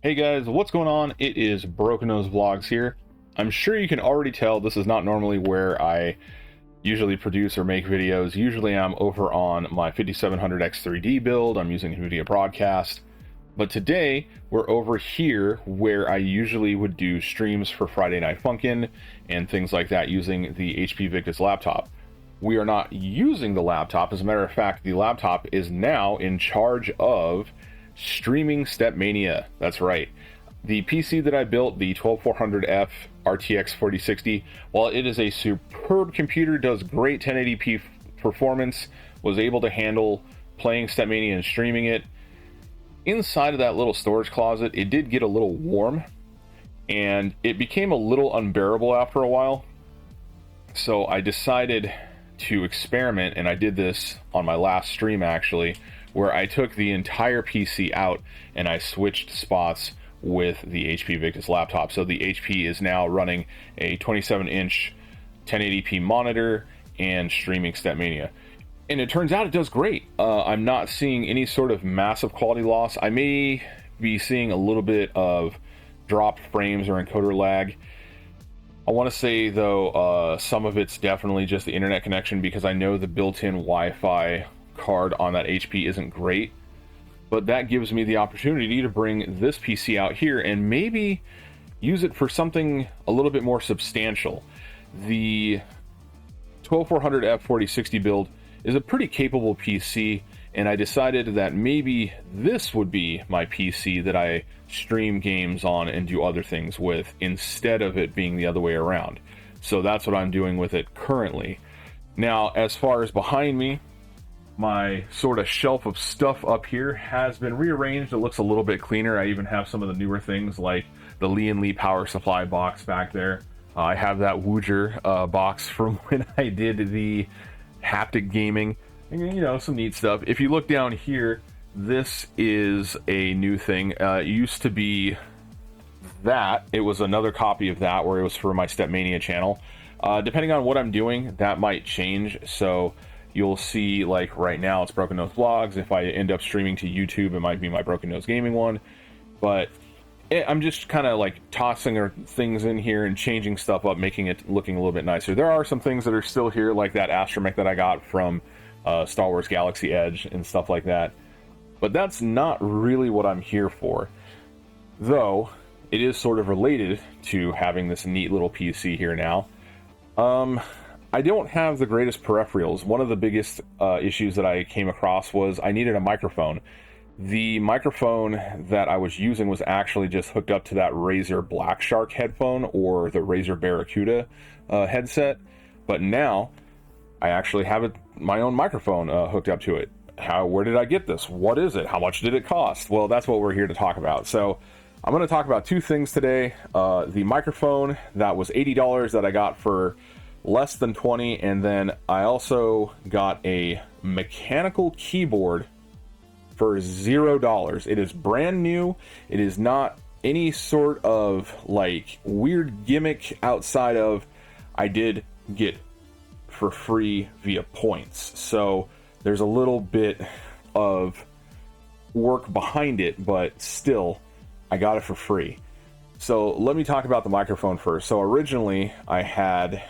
Hey guys, what's going on? It is Broken Nose Vlogs here. I'm sure you can already tell this is not normally where I usually produce or make videos. Usually I'm over on my 5700X3D build. I'm using NVIDIA Broadcast. But today we're over here where I usually would do streams for Friday Night Funkin' and things like that using the HP Victus laptop. We are not using the laptop. As a matter of fact, the laptop is now in charge of streaming Stepmania. That's right. The PC that I built, the 12400F RTX 4060, while it is a superb computer, does great 1080p performance, was able to handle playing Stepmania and streaming it. Inside of that little storage closet, it did get a little warm, and it became a little unbearable after a while. So I decided to experiment, and I did this on my last stream actually, where I took the entire PC out and I switched spots with the HP Victus laptop. So the HP is now running a 27-inch 1080p monitor and streaming Stepmania. And it turns out it does great. I'm not seeing any sort of massive quality loss. I may be seeing a little bit of dropped frames or encoder lag. I want to say though, some of it's definitely just the internet connection, because I know the built-in Wi-Fi card on that HP isn't great, but that gives me the opportunity to bring this PC out here and maybe use it for something a little bit more substantial. The 12400F 4060 build is a pretty capable PC, and I decided that maybe this would be my PC that I stream games on and do other things with, instead of it being the other way around. So that's what I'm doing with it currently. Now, as far as behind me, my sort of shelf of stuff up here has been rearranged. It looks a little bit cleaner. I even have some of the newer things like the Lian Li power supply box back there. I have that Wooger box from when I did the haptic gaming, and, you know, some neat stuff. If you look down here, this is a new thing. It used to be that. It was another copy of that where it was for my Stepmania channel. Depending on what I'm doing, that might change. So you'll see, like right now, it's Broken Nose Vlogs. If I end up streaming to YouTube, it might be my Broken Nose Gaming one. But I'm just kind of like tossing things in here and changing stuff up, making it looking a little bit nicer. There are some things that are still here, like that astromech that I got from Star Wars Galaxy Edge and stuff like that. But that's not really what I'm here for. Though, it is sort of related to having this neat little PC here now. I don't have the greatest peripherals. One of the biggest issues that I came across was I needed a microphone. The microphone that I was using was actually just hooked up to that Razer Black Shark headphone or the Razer Barracuda headset. But now I actually have my own microphone hooked up to it. Where did I get this? What is it? How much did it cost? Well, that's what we're here to talk about. So I'm going to talk about two things today. The microphone that was $80 that I got for less than 20, and then I also got a mechanical keyboard for $0. It is brand new. It is not any sort of like weird gimmick outside of I did get for free via points. So there's a little bit of work behind it, but still I got it for free. So let me talk about the microphone first. So originally I had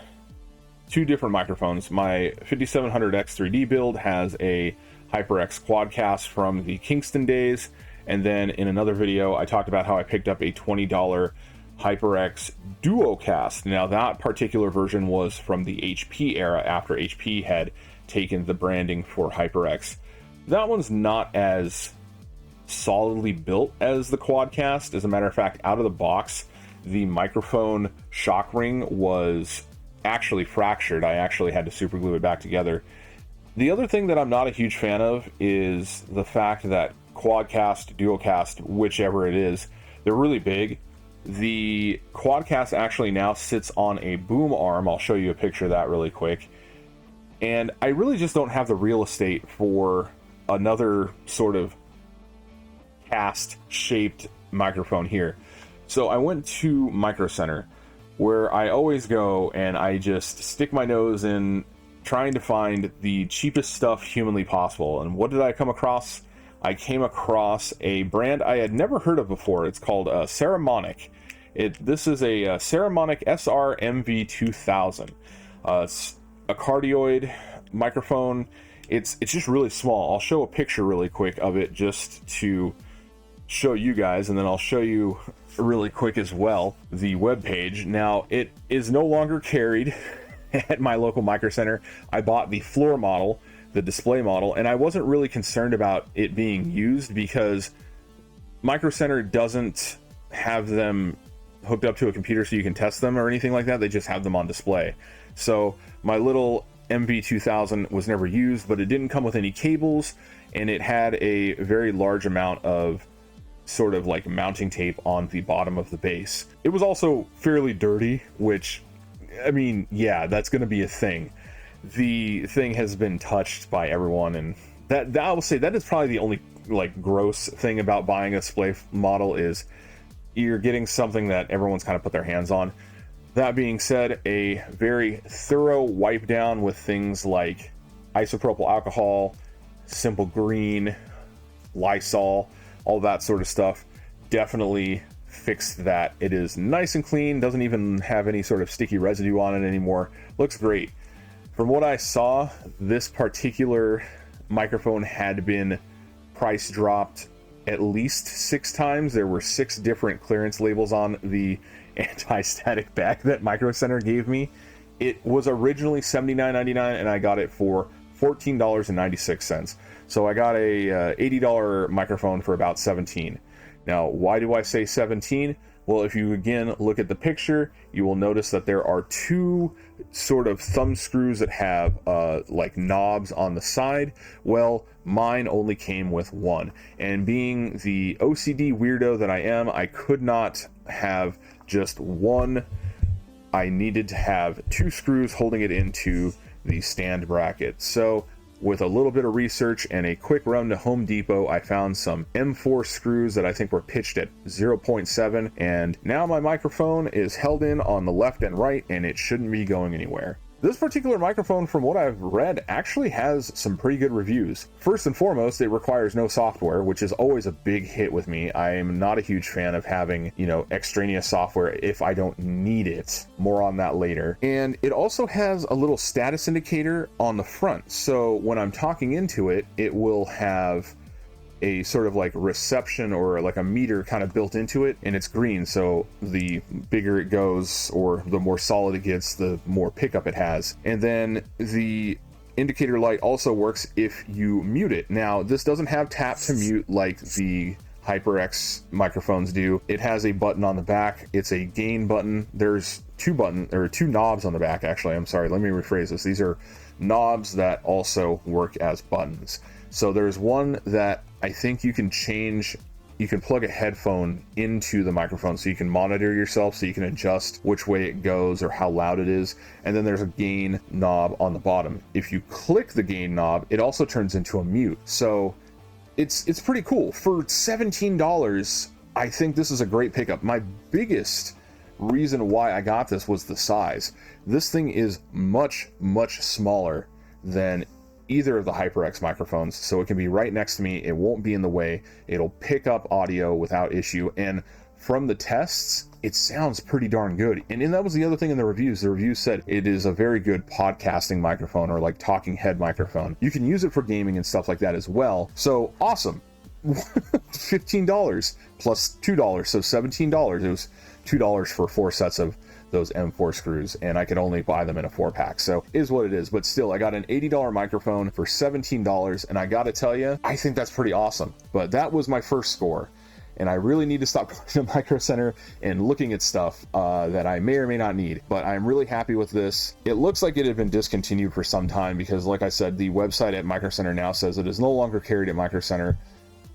two different microphones. My 5700X3D build has a HyperX Quadcast from the Kingston days, and then in another video I talked about how I picked up a $20 HyperX Duocast. Now that particular version was from the HP era, after HP had taken the branding for HyperX. That one's not as solidly built as the Quadcast. As a matter of fact, out of the box, the microphone shock ring was actually fractured. I actually had to super glue it back together. The other thing that I'm not a huge fan of is the fact that Quadcast, Duocast, whichever it is, they're really big. The Quadcast actually now sits on a boom arm. I'll show you a picture of that really quick. And I really just don't have the real estate for another sort of cast-shaped microphone here. So I went to Micro Center, where I always go and I just stick my nose in trying to find the cheapest stuff humanly possible. And what did I come across? I came across a brand I had never heard of before. It's called Saramonic. This is a Saramonic SR-MV2000. It's a cardioid microphone. It's just really small. I'll show a picture really quick of it just to show you guys, and then I'll show you really quick as well the web page. Now, it is no longer carried at my local Micro Center. I bought the floor model, the display model, and I wasn't really concerned about it being used because Micro Center doesn't have them hooked up to a computer so you can test them or anything like that. They just have them on display. So my little MV2000 was never used, but it didn't come with any cables, and it had a very large amount of sort of like mounting tape on the bottom of the base. It was also fairly dirty, which, I mean, yeah, that's going to be a thing. The thing has been touched by everyone, and that I will say that is probably the only like gross thing about buying a display model is you're getting something that everyone's kind of put their hands on. That being said, a very thorough wipe down with things like isopropyl alcohol, Simple Green, Lysol, all that sort of stuff definitely fixed that. It is nice and clean, doesn't even have any sort of sticky residue on it anymore. Looks great. From what I saw, this particular microphone had been price dropped at least 6 times. There were 6 different clearance labels on the anti-static bag that Micro Center gave me. It was originally $79.99 and I got it for $14.96. So I got a $80 microphone for about $17. Now, why do I say $17? Well, if you again look at the picture, you will notice that there are 2 sort of thumb screws that have like knobs on the side. Well, mine only came with 1. And being the OCD weirdo that I am, I could not have just 1. I needed to have 2 screws holding it into the stand bracket. So with a little bit of research and a quick run to Home Depot, I found some M4 screws that I think were pitched at 0.7, and now my microphone is held in on the left and right, and it shouldn't be going anywhere. This particular microphone, from what I've read, actually has some pretty good reviews. First and foremost, it requires no software, which is always a big hit with me. I am not a huge fan of having, extraneous software if I don't need it. More on that later. And it also has a little status indicator on the front. So when I'm talking into it, it will have a sort of like reception or like a meter kind of built into it, and it's green, so the bigger it goes or the more solid it gets, the more pickup it has. And then the indicator light also works if you mute it. Now, this doesn't have tap to mute like the HyperX microphones do. It has a button on the back. It's a gain button. There's 2 knobs on the back, actually. I'm sorry, let me rephrase this. These are knobs that also work as buttons. So there's one that I think you can change. You can plug a headphone into the microphone so you can monitor yourself, so you can adjust which way it goes or how loud it is. And then there's a gain knob on the bottom. If you click the gain knob, it also turns into a mute. So it's pretty cool. For $17, I think this is a great pickup. My biggest reason why I got this was the size. This thing is much, much smaller than either of the HyperX microphones, so it can be right next to me. It won't be in the way. It'll pick up audio without issue, and from the tests, it sounds pretty darn good. And that was the other thing in the reviews. The reviews said it is a very good podcasting microphone, or like talking head microphone. You can use it for gaming and stuff like that as well. So awesome. $15 plus $2, so $17. It was $2 for 4 sets of those M4 screws, and I could only buy them in a 4-pack, so is what it is. But still, I got an $80 microphone for $17, and I gotta tell you, I think that's pretty awesome. But that was my first score, and I really need to stop going to Micro Center and looking at stuff that I may or may not need. But I'm really happy with this. It looks like it had been discontinued for some time because, like I said, the website at Micro Center now says it is no longer carried at Micro Center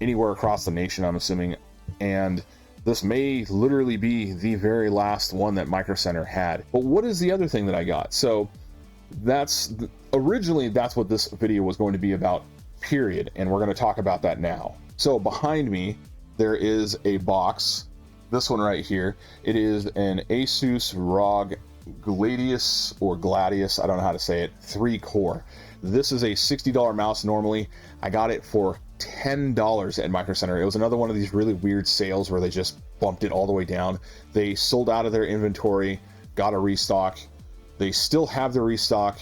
anywhere across the nation, I'm assuming, and this may literally be the very last one that Micro Center had. But what is the other thing that I got? So originally that's what this video was going to be about, period. And we're going to talk about that now. So behind me, there is a box, this one right here. It is an Asus ROG Gladius, or Gladius, I don't know how to say it, 3-core. This is a $60 mouse normally. I got it for $10 at Micro Center. It was another one of these really weird sales where they just bumped it all the way down. They sold out of their inventory, got a restock. They still have the restock,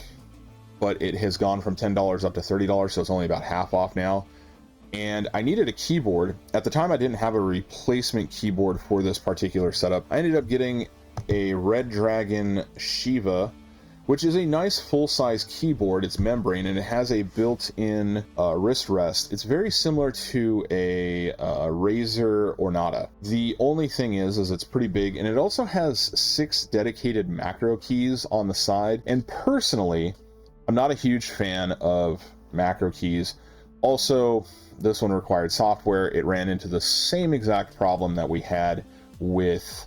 but it has gone from $10 up to $30, so it's only about half off now. And I needed a keyboard. At the time, I didn't have a replacement keyboard for this particular setup. I ended up getting a Red Dragon Shiva, which is a nice full-size keyboard. It's membrane, and it has a built-in wrist rest. It's very similar to a Razer Ornata. The only thing is it's pretty big, and it also has 6 dedicated macro keys on the side. And personally, I'm not a huge fan of macro keys. Also, this one required software. It ran into the same exact problem that we had with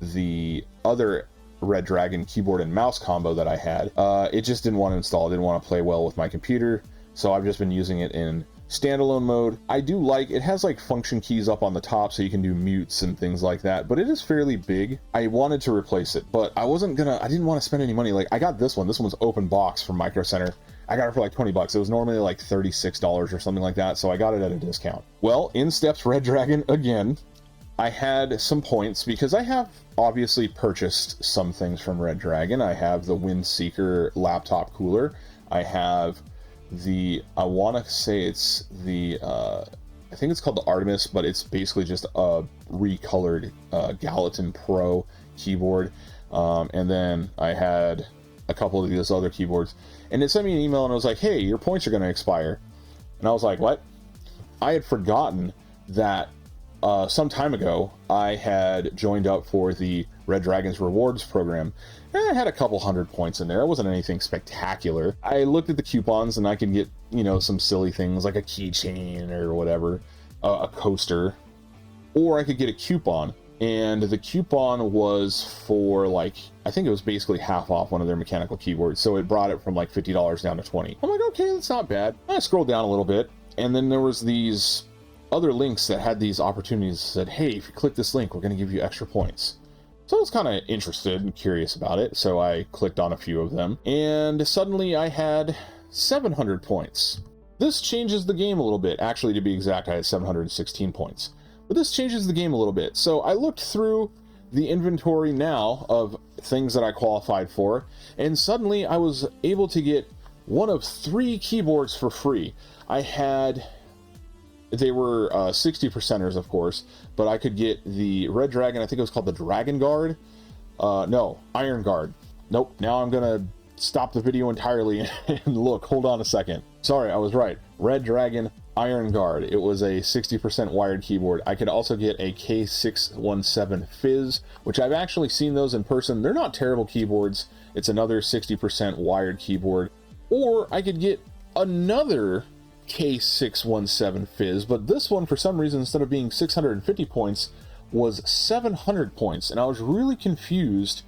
the other Red Dragon keyboard and mouse combo that I had. It just didn't want to install. It didn't want to play well with my computer, so I've just been using it in standalone mode. I do like it has like function keys up on the top so you can do mutes and things like that, but it is fairly big. I wanted to replace it, but I didn't want to spend any money. Like, I got this one. This one's open box from Micro Center. I got it for like 20 bucks. It was normally like $36 or something like that, so I got it at a discount. Well, in steps Red Dragon again. I had some points because I have obviously purchased some things from Red Dragon. I have the Windseeker laptop cooler. I have I want to say it's I think it's called the Artemis, but it's basically just a recolored Gallatin Pro keyboard. And then I had a couple of these other keyboards. And it sent me an email and it was like, hey, your points are going to expire. And I was like, what? I had forgotten that some time ago, I had joined up for the Red Dragon's rewards program. And I had a couple hundred points in there. It wasn't anything spectacular. I looked at the coupons and I could get, some silly things like a keychain or whatever, a coaster, or I could get a coupon. And the coupon was for I think it was basically half off one of their mechanical keyboards. So it brought it from like $50 down to $20. I'm like, okay, that's not bad. I scrolled down a little bit, and then there was these other links that had these opportunities that said, hey, if you click this link, we're going to give you extra points. So I was kind of interested and curious about it, so I clicked on a few of them, and suddenly I had 700 points. This changes the game a little bit. Actually, to be exact, I had 716 points. But this changes the game a little bit. So I looked through the inventory now of things that I qualified for, and suddenly I was able to get one of 3 keyboards for free. They were 60%ers, of course, but I could get the Red Dragon, I think it was called the Dragon Guard. No, Iron Guard. Nope, now I'm going to stop the video entirely and look, hold on a second. Sorry, I was right. Red Dragon Iron Guard. It was a 60% wired keyboard. I could also get a K617 Fizz, which I've actually seen those in person. They're not terrible keyboards. It's another 60% wired keyboard. Or I could get another K617 Fizz, but this one, for some reason, instead of being 650 points, was 700 points, and I was really confused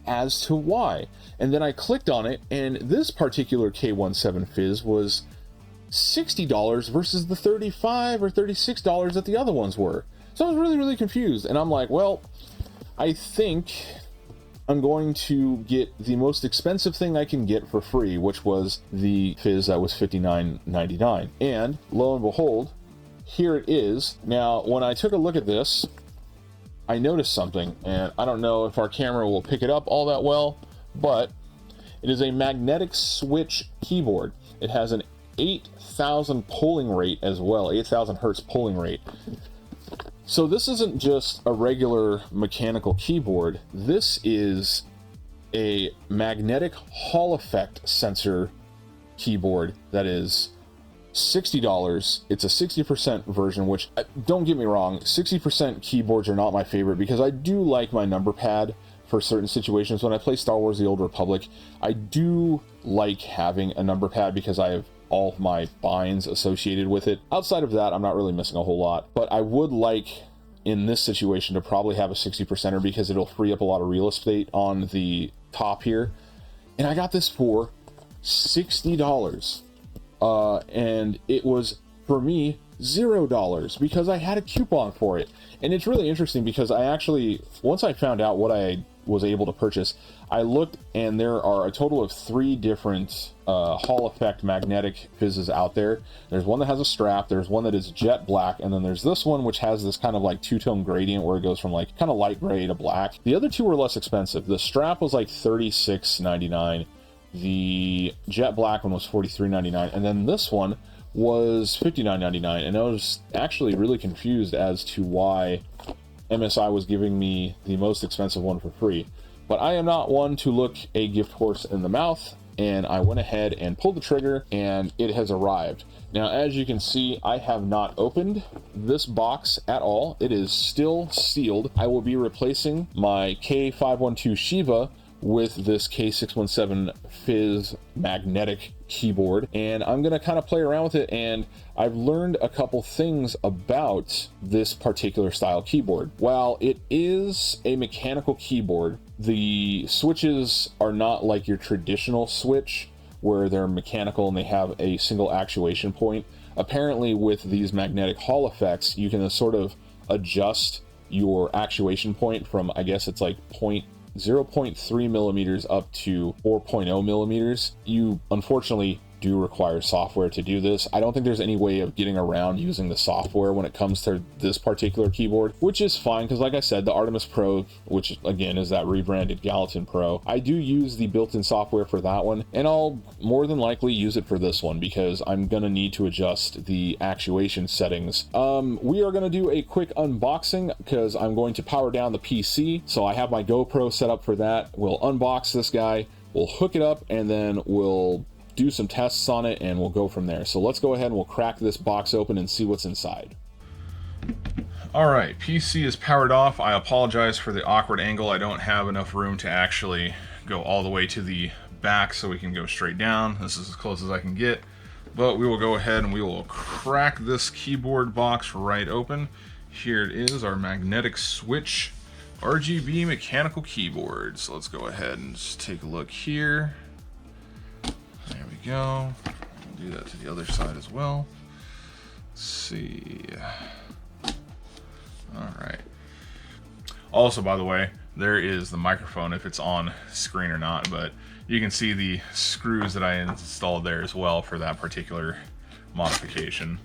as to why. And then I clicked on it, and this particular K17 Fizz was $60 versus the $35 or $36 that the other ones were. So I was really, really confused, and I'm like, well, I think I'm going to get the most expensive thing I can get for free, which was the Fizz that was $59.99. And lo and behold, here it is. Now, when I took a look at this, I noticed something, and I don't know if our camera will pick it up all that well, but it is a magnetic switch keyboard. It has an 8,000 polling rate as well, 8,000 hertz polling rate. So this isn't just a regular mechanical keyboard. This is a magnetic Hall effect sensor keyboard that is $60. It's a 60% version, which, don't get me wrong, 60% keyboards are not my favorite because I do like my number pad for certain situations. When I play Star Wars: The Old Republic, I do like having a number pad because I have all of my binds associated with it. Outside of that, I'm not really missing a whole lot, but I would like in this situation to probably have a 60%er because it'll free up a lot of real estate on the top here. And I got this for $60. And it was, for me, $0 because I had a coupon for it. And it's really interesting because I actually, once I found out what I was able to purchase, I looked, and there are a total of 3 different Hall effect magnetic fizzes out there. There's one that has a strap, there's one that is jet black, and then there's this one which has this kind of like two-tone gradient where it goes from like kind of light gray to black. The other 2 were less expensive. The strap was like $36.99. The jet black one was $43.99, and then this one was $59.99. And I was actually really confused as to why MSI was giving me the most expensive one for free. But I am not one to look a gift horse in the mouth, and I went ahead and pulled the trigger, and it has arrived. Now, as you can see, I have not opened this box at all. It is still sealed. I will be replacing my K512 Shiva with this K617 Fizz magnetic keyboard, and I'm gonna kind of play around with it, and I've learned a couple things about this particular style keyboard. While it is a mechanical keyboard, the switches are not like your traditional switch where they're mechanical and they have a single actuation point. Apparently with these magnetic Hall effects, you can sort of adjust your actuation point from, I guess it's like 0.3 millimeters up to 4.0 millimeters. You unfortunately do require software to do this. I don't think there's any way of getting around using the software when it comes to this particular keyboard, which is fine because like I said, the Artemis Pro, which again is that rebranded Gallatin Pro, I do use the built-in software for that one, and I'll more than likely use it for this one because I'm gonna need to adjust the actuation settings. We are gonna do a quick unboxing because I'm going to power down the PC, so I have my GoPro set up for that. We'll unbox this guy, we'll hook it up, and then we'll do some tests on it, and we'll go from there. So let's go ahead and we'll crack this box open and see what's inside. Alright, PC is powered off. I apologize for the awkward angle. I don't have enough room to actually go all the way to the back so we can go straight down. This is as close as I can get. But we will go ahead and we will crack this keyboard box right open. Here it is, our magnetic switch RGB mechanical keyboard. So let's go ahead and just take a look here. There we go. We'll do that to the other side as well. Let's see. Alright. Also, by the way, there is the microphone, if it's on screen or not, but you can see the screws that I installed there as well for that particular modification.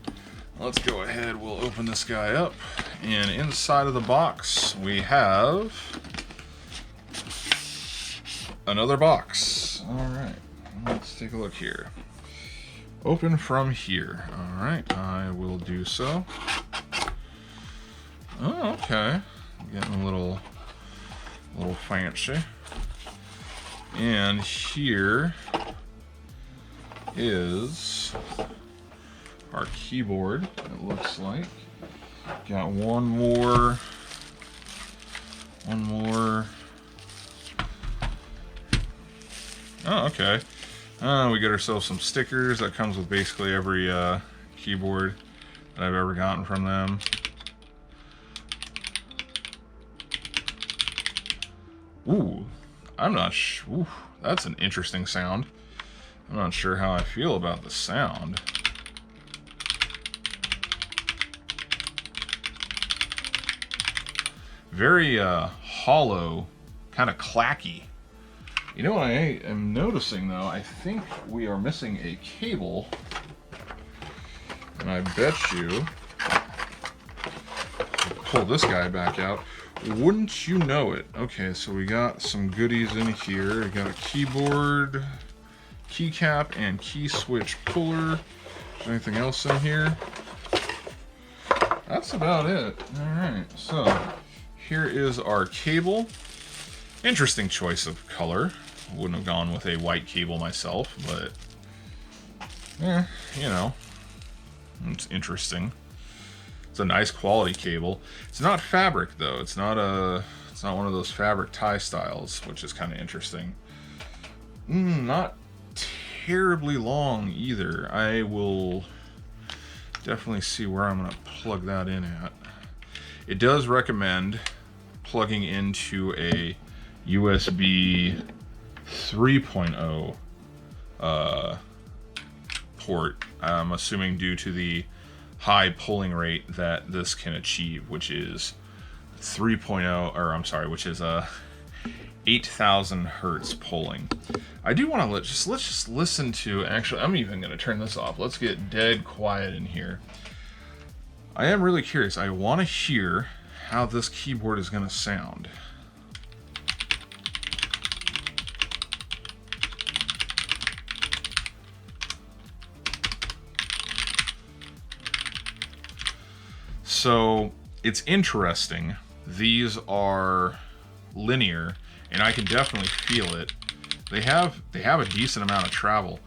Let's go ahead, we'll open this guy up, and inside of the box we have another box. Alright. Let's take a look here. Open from here. Alright, I will do so. Oh, okay. Getting a little fancy. And here is our keyboard, it looks like. Got one more. Oh, okay. We get ourselves some stickers. That comes with basically every keyboard that I've ever gotten from them. Ooh, I'm not sure. Ooh, that's an interesting sound. I'm not sure how I feel about the sound. Very hollow, kind of clacky. You know what I am noticing though? I think we are missing a cable. And I bet you, pull this guy back out, wouldn't you know it? Okay, so we got some goodies in here. We got a keyboard, keycap, and key switch puller. Is there anything else in here? That's about it. Alright, so here is our cable. Interesting choice of color. Wouldn't have gone with a white cable myself, but you know, it's interesting. It's a nice quality cable. It's not fabric though. It's not one of those fabric tie styles, which is kind of interesting. Not terribly long either. I will definitely see where I'm gonna plug that in at. It does recommend plugging into a USB 3.0 port, I'm assuming due to the high pulling rate that this can achieve, which is 3.0, or I'm sorry, which is 8,000 hertz polling. I do want to let's just listen to. Actually, I'm even going to turn this off. Let's get dead quiet in here. I am really curious. I want to hear how this keyboard is going to sound. So it's interesting. These are linear, and I can definitely feel it. They have a decent amount of travel,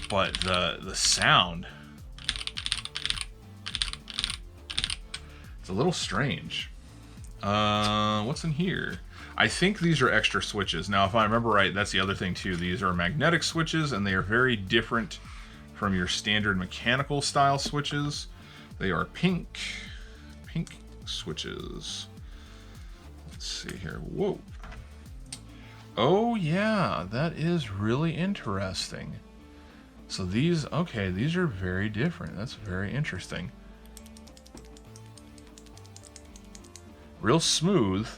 but the sound, it's a little strange. What's in here? I think these are extra switches. Now, if I remember right, that's the other thing too. These are magnetic switches, and they are very different from your standard mechanical style switches. They are pink switches. Let's see here. Whoa. Oh yeah, that is really interesting. So these are very different. That's very interesting. Real smooth,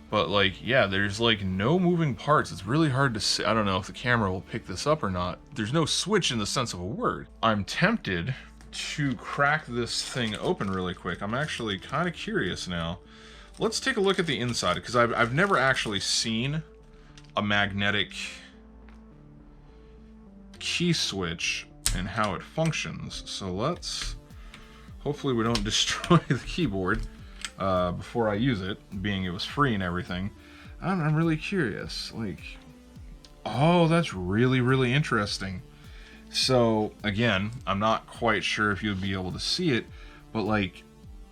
but like, yeah, there's like no moving parts. It's really hard to see. I don't know if the camera will pick this up or not. There's no switch in the sense of a word. I'm tempted to crack this thing open really quick. I'm actually kind of curious now. Let's take a look at the inside, because I've never actually seen a magnetic key switch and how it functions. So hopefully we don't destroy the keyboard before I use it, being it was free and everything. I'm really curious. Like, oh, that's really, really interesting. So again, I'm not quite sure if you'll be able to see it, but like,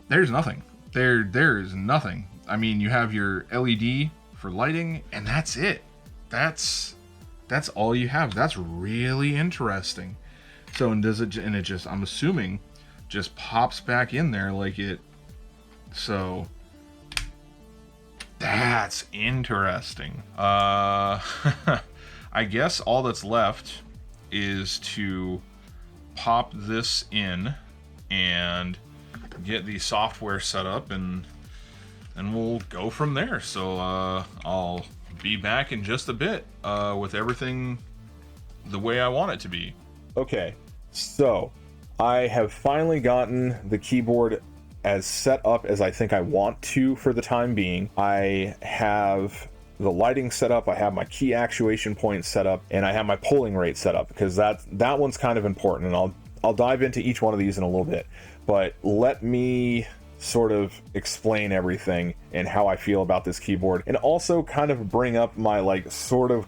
there's nothing. There is nothing. I mean, you have your LED for lighting, and that's it. That's all you have. That's really interesting. So, and it just, I'm assuming, just pops back in there like it. So that's interesting. I guess all that's left is to pop this in and get the software set up, and we'll go from there. So I'll be back in just a bit with everything the way I want it to be. Okay, so I have finally gotten the keyboard as set up as I think I want to for the time being. I have the lighting set up, I have my key actuation point set up, and I have my polling rate set up, because that one's kind of important, and I'll dive into each one of these in a little bit. But let me sort of explain everything and how I feel about this keyboard, and also kind of bring up my like sort of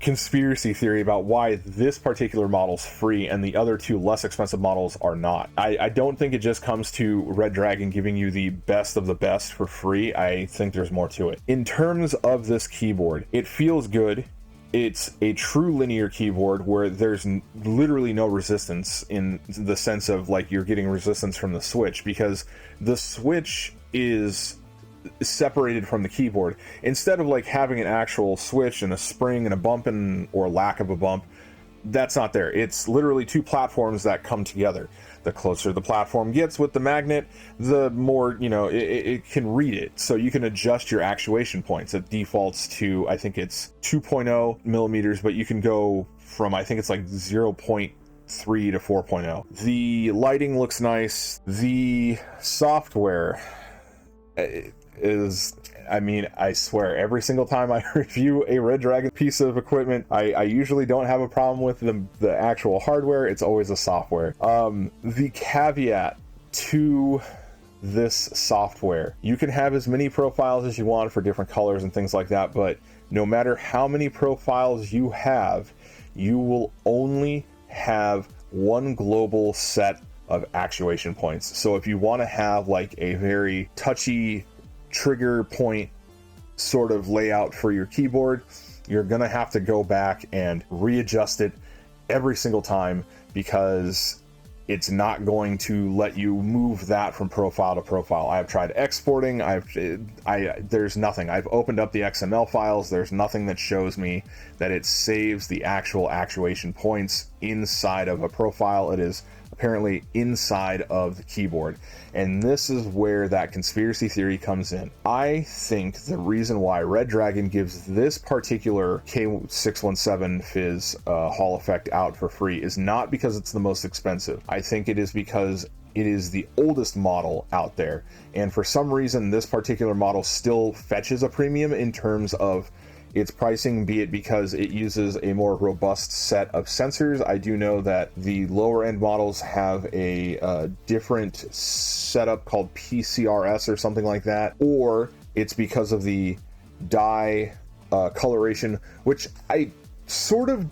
conspiracy theory about why this particular model's free and the other two less expensive models are not. I don't think it just comes to Red Dragon giving you the best of the best for free. I think there's more to it. In terms of this keyboard, it feels good. It's a true linear keyboard where there's literally no resistance, in the sense of like you're getting resistance from the switch, because the switch is separated from the keyboard. Instead of like having an actual switch and a spring and a bump or lack of a bump, that's not there. It's literally two platforms that come together. The closer the platform gets with the magnet, the more, it can read it. So you can adjust your actuation points. It defaults to, I think it's 2.0 millimeters, but you can go from, I think it's like 0.3 to 4.0. The lighting looks nice. The software is, I mean, I swear, every single time I review a Red Dragon piece of equipment, I usually don't have a problem with the actual hardware. It's always the software. The caveat to this software, you can have as many profiles as you want for different colors and things like that, but no matter how many profiles you have, you will only have one global set of actuation points. So if you want to have like a very touchy trigger point sort of layout for your keyboard, you're gonna have to go back and readjust it every single time, because it's not going to let you move that from profile to profile. I've tried exporting, there's nothing. I've opened up the XML files, there's nothing that shows me that it saves the actual actuation points inside of a profile. It is apparently inside of the keyboard. And this is where that conspiracy theory comes in. I think the reason why Red Dragon gives this particular K617 Fizz Hall effect out for free is not because it's the most expensive. I think it is because it is the oldest model out there, and for some reason this particular model still fetches a premium in terms of its pricing, be it because it uses a more robust set of sensors. I do know that the lower end models have a different setup called PCRS or something like that, or it's because of the dye coloration, which I sort of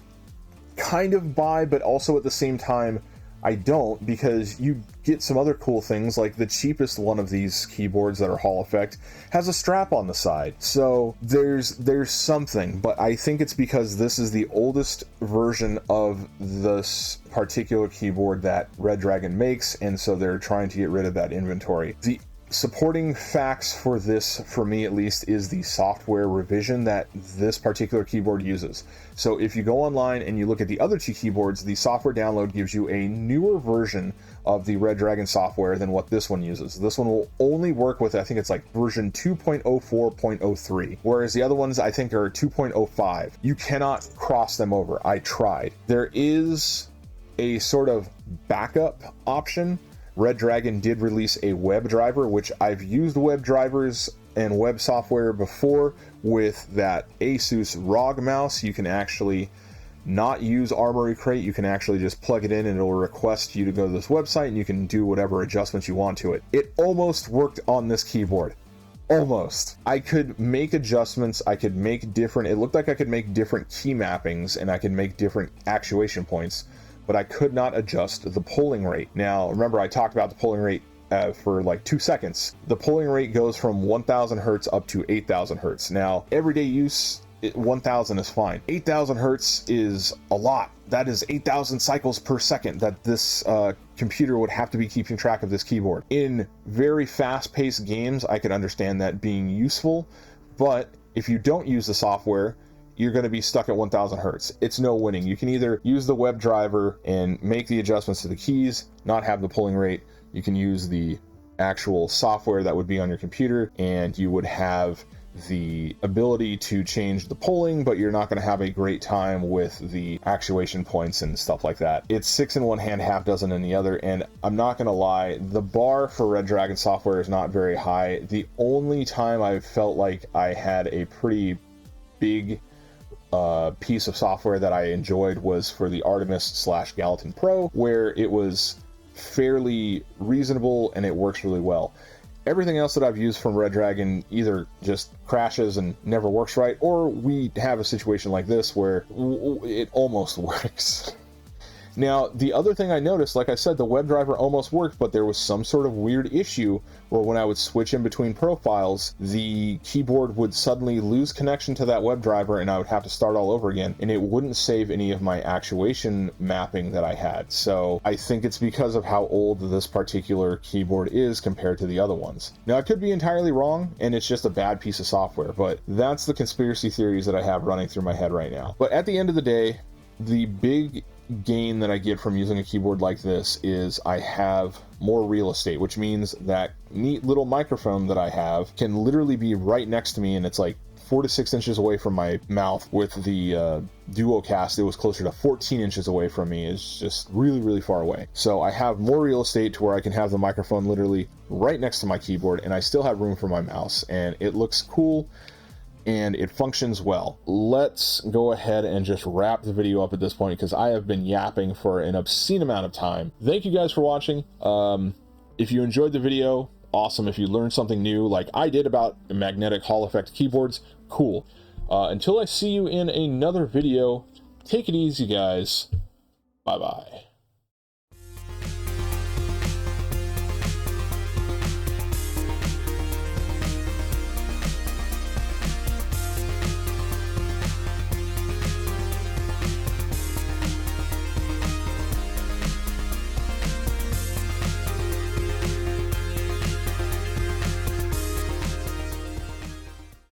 kind of buy, but also at the same time I don't, because you get some other cool things, like the cheapest one of these keyboards that are Hall effect has a strap on the side. So there's something, but I think it's because this is the oldest version of this particular keyboard that Red Dragon makes, and so they're trying to get rid of that inventory. The supporting facts for this, for me at least, is the software revision that this particular keyboard uses. So if you go online and you look at the other two keyboards, the software download gives you a newer version of the Red Dragon software than what this one uses. This one will only work with, I think it's like version 2.04.03, whereas the other ones I think are 2.05. You cannot cross them over. I tried. There is a sort of backup option. Red Dragon did release a web driver, which I've used web drivers and web software before with that Asus ROG mouse. You can actually not use Armoury Crate. You can actually just plug it in and it'll request you to go to this website and you can do whatever adjustments you want to it. It almost worked on this keyboard. Almost. I could make adjustments. I could make different, it looked like I could make different key mappings and I could make different actuation points, but I could not adjust the polling rate. Now, remember I talked about the polling rate for like 2 seconds. The polling rate goes from 1000 hertz up to 8000 hertz. Now, everyday use, 1000 is fine. 8000 hertz is a lot. That is 8000 cycles per second that this computer would have to be keeping track of this keyboard. In very fast-paced games, I could understand that being useful, but if you don't use the software, you're going to be stuck at 1000 hertz. It's no winning. You can either use the web driver and make the adjustments to the keys, not have the polling rate. You can use the actual software that would be on your computer, and you would have the ability to change the polling, but you're not going to have a great time with the actuation points and stuff like that. It's 6 in one hand, half dozen in the other, and I'm not going to lie, the bar for Red Dragon software is not very high. The only time I felt like I had a pretty big piece of software that I enjoyed was for the Artemis / Gallatin Pro, where it was fairly reasonable and it works really well. Everything else that I've used from Red Dragon either just crashes and never works right, or we have a situation like this where it almost works. Now, the other thing I noticed, like I said, the web driver almost worked, but there was some sort of weird issue where when I would switch in between profiles, the keyboard would suddenly lose connection to that web driver and I would have to start all over again, and it wouldn't save any of my actuation mapping that I had. So I think it's because of how old this particular keyboard is compared to the other ones. Now, I could be entirely wrong, and it's just a bad piece of software, but that's the conspiracy theories that I have running through my head right now. But at the end of the day, the big gain that I get from using a keyboard like this is I have more real estate, which means that neat little microphone that I have can literally be right next to me, and it's like 4 to 6 inches away from my mouth. With the Duocast, it was closer to 14 inches away from me. It's just really, really far away. So I have more real estate to where I can have the microphone literally right next to my keyboard, and I still have room for my mouse, and it looks cool and it functions well. Let's go ahead and just wrap the video up at this point because I have been yapping for an obscene amount of time. Thank you guys for watching. If you enjoyed the video, awesome. If you learned something new like I did about magnetic Hall effect keyboards, cool. Until I see you in another video, take it easy, guys. Bye-bye.